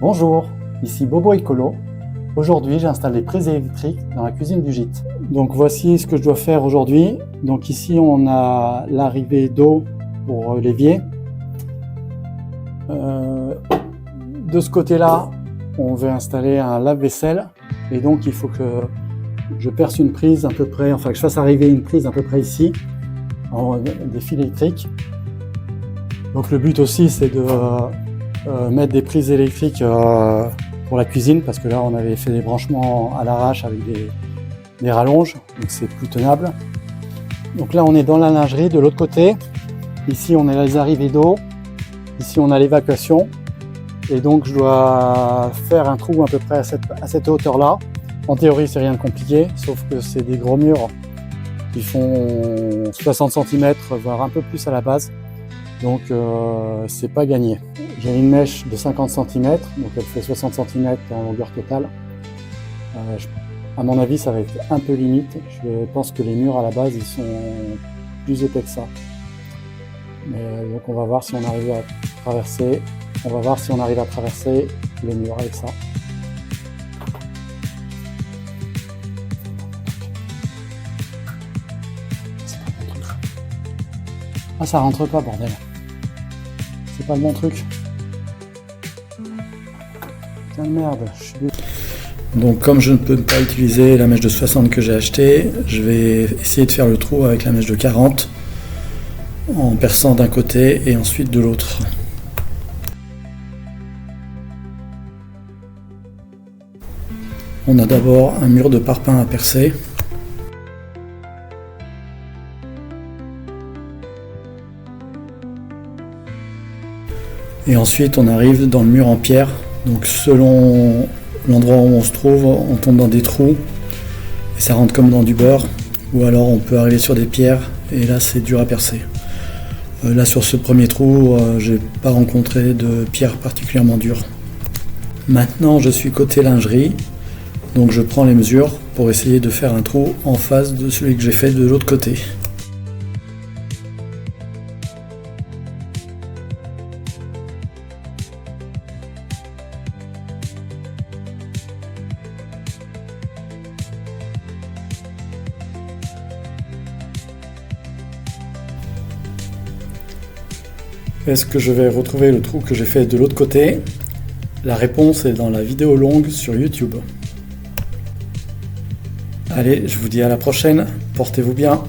Bonjour, ici Bobo Écolo. Aujourd'hui, j'installe les prises électriques dans la cuisine du gîte. Donc voici ce que je dois faire aujourd'hui. Donc ici, on a l'arrivée d'eau pour l'évier. De ce côté-là, on veut installer un lave-vaisselle. Et donc, il faut que je perce une prise à peu près, enfin que je fasse arriver une prise à peu près ici, des fils électriques. Donc le but aussi, c'est de mettre des prises électriques pour la cuisine, parce que là on avait fait des branchements à l'arrache avec des rallonges, donc c'est plus tenable. Donc là on est dans la lingerie de l'autre côté. Ici on a les arrivées d'eau, ici on a l'évacuation, et donc je dois faire un trou à peu près à cette hauteur là. En théorie c'est rien de compliqué, sauf que c'est des gros murs qui font 60 cm voire un peu plus à la base. Donc c'est pas gagné. J'ai une mèche de 50 cm, donc elle fait 60 cm en longueur totale. À mon avis ça va être un peu limite. Je pense que les murs à la base ils sont plus épais que ça. Mais, donc on va voir si on arrive à traverser. On va voir si on arrive à traverser les murs avec ça. Ah ça rentre pas bordel. C'est pas le bon truc. Putain de merde, je suis désolé. Donc comme je ne peux pas utiliser la mèche de 60 que j'ai achetée, je vais essayer de faire le trou avec la mèche de 40 en perçant d'un côté et ensuite de l'autre. On a d'abord un mur de parpaing à percer. Et ensuite on arrive dans le mur en pierre, donc selon l'endroit où on se trouve, on tombe dans des trous et ça rentre comme dans du beurre, ou alors on peut arriver sur des pierres et là c'est dur à percer. Là sur ce premier trou, j'ai pas rencontré de pierre particulièrement dure. Maintenant je suis côté lingerie, donc je prends les mesures pour essayer de faire un trou en face de celui que j'ai fait de l'autre côté. Est-ce que je vais retrouver le trou que j'ai fait de l'autre côté? La réponse est dans la vidéo longue sur YouTube. Allez, je vous dis à la prochaine, portez-vous bien.